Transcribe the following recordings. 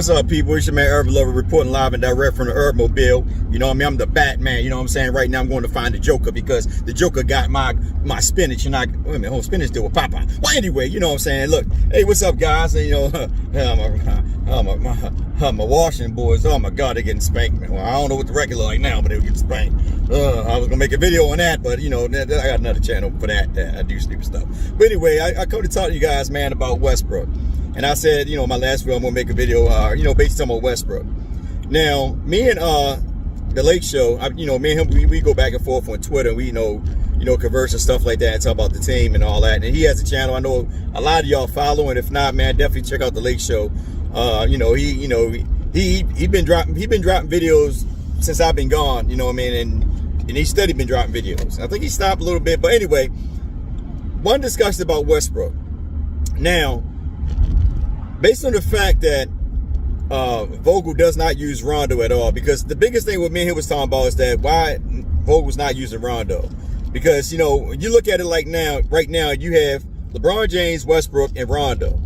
what's up, people? It's your man Urban Lover reporting live and direct from the Urbmobile. You know what I mean? I'm the Batman. You know what I'm saying? Right now, I'm going to find the Joker because the Joker got my spinach and wait a minute, whole spinach deal with Papa. Well, anyway, you know what I'm saying? Look, hey, what's up, guys? And, you know, my Washington boys. Oh my God, they're getting spanked, man. Well, I don't know what the record like now, but they were getting spanked. I was gonna make a video on that, but you know, I got another channel for that. I do stupid stuff. But anyway, I come to talk to you guys, man, about Westbrook. And I said, you know, my last video, I'm gonna make a video, you know, based on Westbrook. Now, me and the Lake Show, you know, me and him, we go back and forth on Twitter. We, you know, converse and stuff like that, and talk about the team and all that. And he has a channel. I know a lot of y'all follow, and if not, man, definitely check out the Lake Show. You know, he been dropping videos since I've been gone. You know what I mean? And he steady been dropping videos. I think he stopped a little bit, but anyway, one discussion about Westbrook. Now, based on the fact that Vogel does not use Rondo at all, because the biggest thing with me and him was talking about is that why Vogel's not using Rondo. Because, you know, you look at it like right now, you have LeBron James, Westbrook, and Rondo.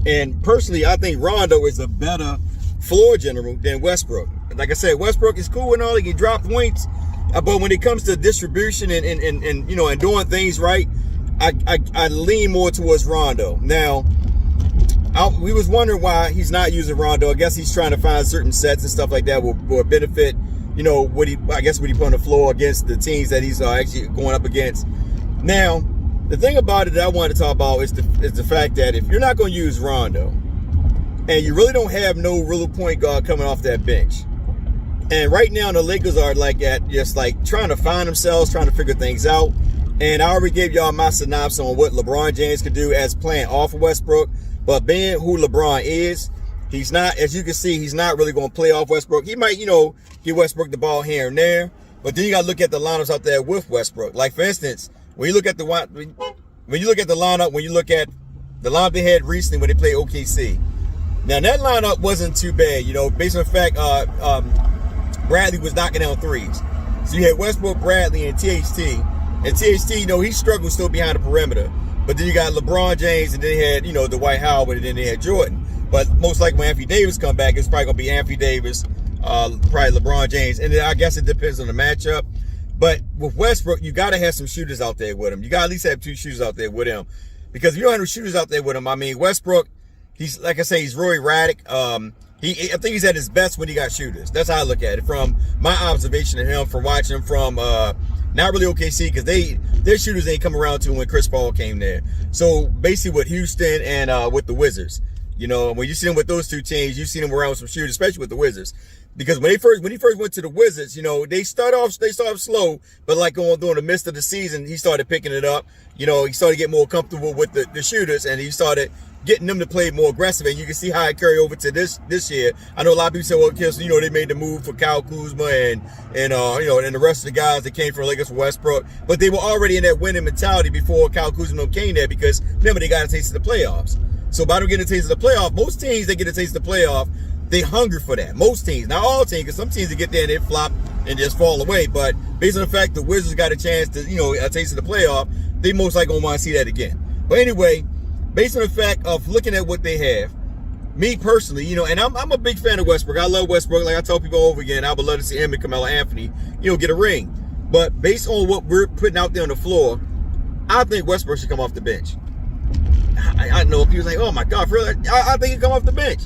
And personally, I think Rondo is a better floor general than Westbrook. Like I said, Westbrook is cool and all, he can drop points, but when it comes to distribution and you know, and doing things right, I lean more towards Rondo. Now, we was wondering why he's not using Rondo. I guess he's trying to find certain sets and stuff like that will benefit, you know, what he put on the floor against the teams that he's actually going up against. Now, the thing about it that I wanted to talk about is the fact that if you're not going to use Rondo, and you really don't have no real point guard coming off that bench, and right now the Lakers are just trying to find themselves, trying to figure things out. And I already gave y'all my synopsis on what LeBron James could do as playing off of Westbrook. But being who LeBron is, he's not, as you can see, he's not really going to play off Westbrook. He might, you know, give Westbrook the ball here and there. But then you got to look at the lineups out there with Westbrook. Like, for instance, when you look at the lineup, when you look at the lineup they had recently when they played OKC. Now, that lineup wasn't too bad, you know, based on the fact Bradley was knocking down threes. So you had Westbrook, Bradley, and THT. And THT, you know, he struggled still behind the perimeter. But then you got LeBron James, and then they had, you know, Dwight Howard, and then they had Jordan. But most likely when Anthony Davis come back, it's probably going to be Anthony Davis, probably LeBron James. And then I guess it depends on the matchup. But with Westbrook, you got to have some shooters out there with him. You got to at least have two shooters out there with him. Because if you don't have no shooters out there with him, I mean, Westbrook, he's, like I say, he's really erratic. I think he's at his best when he got shooters. That's how I look at it. From my observation of him, from watching him from not really OKC, because their shooters ain't come around to when Chris Paul came there. So basically with Houston and with the Wizards, you know, when you see them with those two teams, you see them around with some shooters, especially with the Wizards. Because when he first went to the Wizards, you know, they start off slow, but like during the midst of the season, he started picking it up. You know, he started getting more comfortable with the shooters, and he started getting them to play more aggressive. And you can see how it carried over to this year. I know a lot of people say, well, you know, they made the move for Kyle Kuzma and you know, and the rest of the guys that came from Lakers for Westbrook, but they were already in that winning mentality before Kyle Kuzma came there, because remember, they got a taste of the playoffs. So by them getting a taste of the playoff, most teams that get a taste of the playoff, they hungry for that. Most teams, not all teams, because some teams that get there and they flop and just fall away. But based on the fact the Wizards got a chance to, you know, a taste of the playoff, they most likely gonna want to see that again. But anyway, based on the fact of looking at what they have, me personally, you know, and I'm a big fan of Westbrook. I love Westbrook. Like I tell people over again, I would love to see him and Carmelo Anthony, you know, get a ring. But based on what we're putting out there on the floor, I think Westbrook should come off the bench. I know people like, oh my God, really? I think he come off the bench.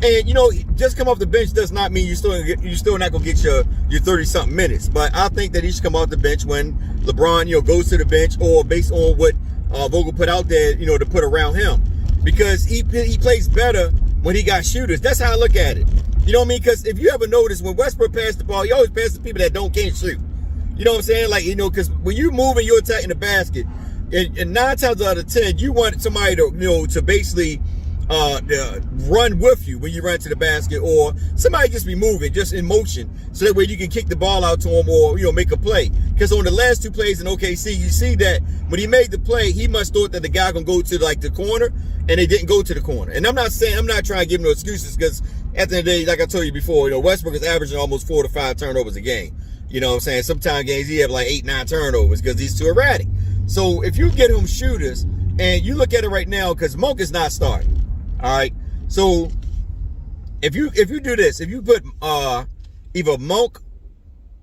And, you know, just come off the bench does not mean you're still not going to get your 30-something minutes. But I think that he should come off the bench when LeBron, you know, goes to the bench, or based on what Vogel put out there, you know, to put around him. Because he plays better when he got shooters. That's how I look at it. You know what I mean? Because if you ever notice, when Westbrook passed the ball, he always passes to people that can't shoot. You know what I'm saying? Like, you know, because when you move and you're attacking the basket, and 9 times out of 10, you want somebody to, you know, to basically run with you when you run to the basket, or somebody just be moving, just in motion, so that way you can kick the ball out to him, or, you know, make a play. Because on the last 2 plays in OKC, you see that when he made the play, he must thought that the guy gonna go to like the corner, and they didn't go to the corner. And I'm not trying to give him no excuses, because at the end of the day, like I told you before, you know, Westbrook is averaging almost 4 to 5 turnovers a game. You know what I'm saying? Sometimes games he have like 8, 9 turnovers because he's too erratic. So if you get him shooters, and you look at it right now, because Monk is not starting. All right. So if you do this, if you put either Monk,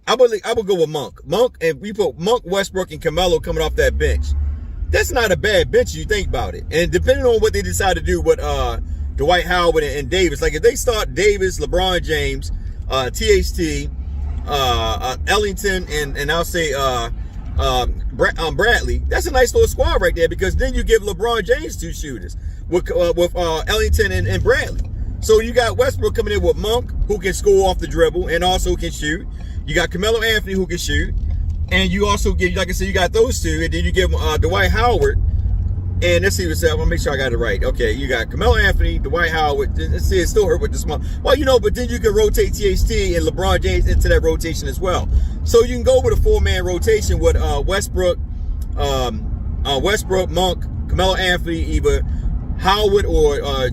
I would go with Monk. Monk, and we put Monk, Westbrook, and Carmelo coming off that bench. That's not a bad bench if you think about it. And depending on what they decide to do with Dwight Howard and Davis, like if they start Davis, LeBron James, THT, Ellington, and I'll say Bradley, that's a nice little squad right there, because then you give LeBron James 2 shooters with Ellington and Bradley. So you got Westbrook coming in with Monk, who can score off the dribble and also can shoot. You got Carmelo Anthony, who can shoot. And you also give, like I said, you got those 2, and then you give Dwight Howard. And let's see what's up. I want to make sure I got it right. Okay, you got Carmelo Anthony, Dwight Howard. Let's see, it still hurt with the small. Well, but then you can rotate THT and LeBron James into that rotation as well. So you can go with a 4-man rotation with Westbrook, Monk, Carmelo Anthony, either Howard or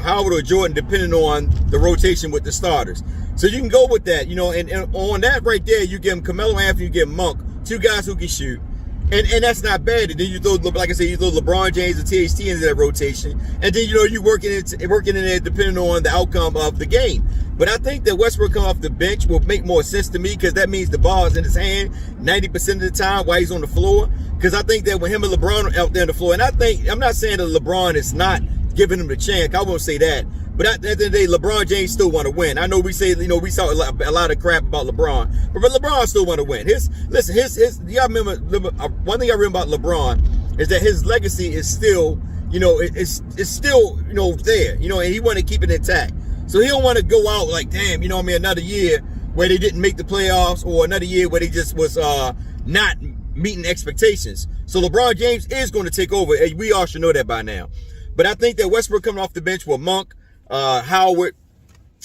Howard or Jordan, depending on the rotation with the starters. So you can go with that, and on that right there, you give him Carmelo Anthony, you give him Monk, 2 guys who can shoot. And that's not bad. And then you throw, like I said, you throw LeBron James and THT into that rotation. And then, you working in there depending on the outcome of the game. But I think that Westbrook coming off the bench will make more sense to me, because that means the ball is in his hand 90% of the time while he's on the floor. Because I think that when him and LeBron are out there on the floor, and I'm not saying that LeBron is not giving him the chance. I won't say that. But at the end of the day, LeBron James still want to win. I know we say, we saw a lot of crap about LeBron, but LeBron still want to win. Y'all remember, one thing I remember about LeBron is that his legacy is still, it's still, there, and he want to keep it intact. So he don't want to go out like, damn, another year where they didn't make the playoffs, or another year where they just was not meeting expectations. So LeBron James is going to take over. We all should know that by now. But I think that Westbrook coming off the bench with Monk, Howard,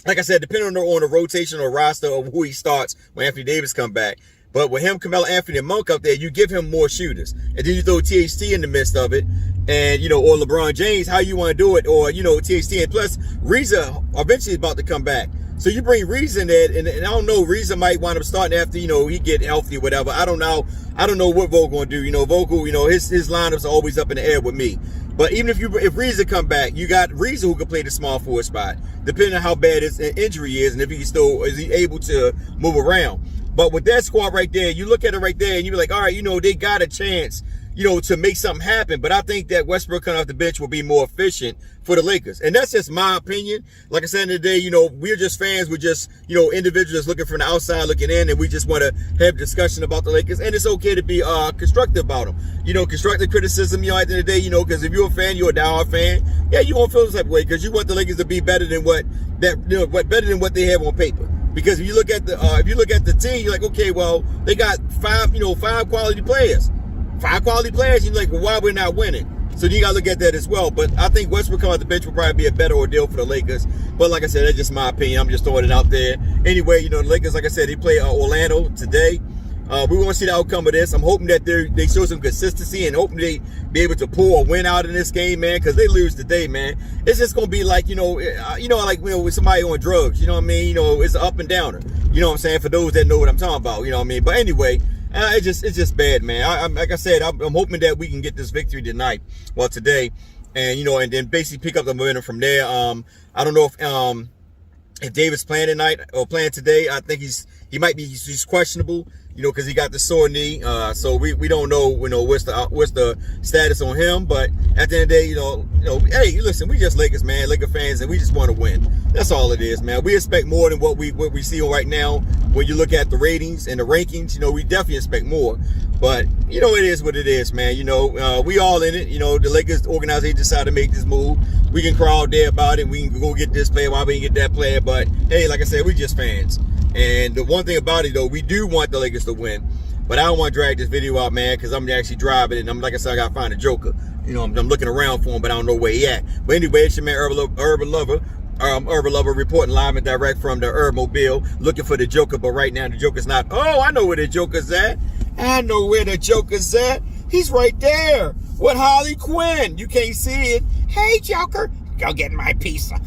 like I said, depending on the rotation or roster of who he starts when Anthony Davis come back. But with him, Carmelo Anthony, and Monk up there, you give him more shooters. And then you throw THT in the midst of it. And, or LeBron James, how you want to do it. Or, THT. And plus, Reza eventually is about to come back. So you bring Reza in there, and I don't know, Reza might wind up starting after, he get healthy or whatever. I don't know what Vogel going to do. Vogel, his lineups are always up in the air with me. But even if Reza come back, you got Reza who can play the small forward spot, depending on how bad his injury is and if is he able to move around. But with that squad right there, you look at it right there and you're like, all right, they got a chance, to make something happen. But I think that Westbrook coming off the bench will be more efficient for the Lakers. And that's just my opinion. Like I said, in the day, we're just fans. We're just, individuals looking from the outside looking in, and we just want to have discussion about the Lakers. And it's okay to be constructive about them. Constructive criticism, at the end of the day, because if you're a fan, you're a diehard fan. Yeah, you won't feel the type of way, because you want the Lakers to be better than what they have on paper. Because if you look at the team, you're like, okay, well, they got five quality players. 5 quality players, you're like, well, why we're not winning? So you got to look at that as well. But I think Westbrook coming off the bench will probably be a better ordeal for the Lakers. But like I said, that's just my opinion. I'm just throwing it out there. Anyway, the Lakers, like I said, they play Orlando today. We want to see the outcome of this. I'm hoping that they show some consistency and hoping they be able to pull a win out in this game, man, because they lose today, man. It's just going to be like, with somebody on drugs, you know what I mean? It's an up and downer. You know what I'm saying? For those that know what I'm talking about, you know what I mean? But anyway, it's just bad, man. Like I said, I'm hoping that we can get this victory tonight, today, and and then basically pick up the momentum from there. I don't know if Davis playing tonight or playing today. I think he's questionable, because he got the sore knee. So we don't know, what's the status on him. But at the end of the day, hey, listen, we just Lakers, man, Laker fans, and we just want to win. That's all it is, man. We expect more than what we see right now. When you look at the ratings and the rankings, we definitely expect more. But it is what it is, man. We all in it. The Lakers organization decided to make this move. We can cry all day about it. We can go get this player, why we can get that player. But hey, like I said, we just fans. And the one thing about it, though, we do want the Lakers to win. But I don't want to drag this video out, man, because I'm actually driving, and like I said, I got to find a joker. I'm looking around for him, but I don't know where he at. But anyway, it's your man, Urban Lover, reporting live and direct from the Mobile, looking for the joker. But right now, the joker's not. Oh, I know where the joker's at. He's right there with Harley Quinn. You can't see it. Hey, Joker, go get my pizza.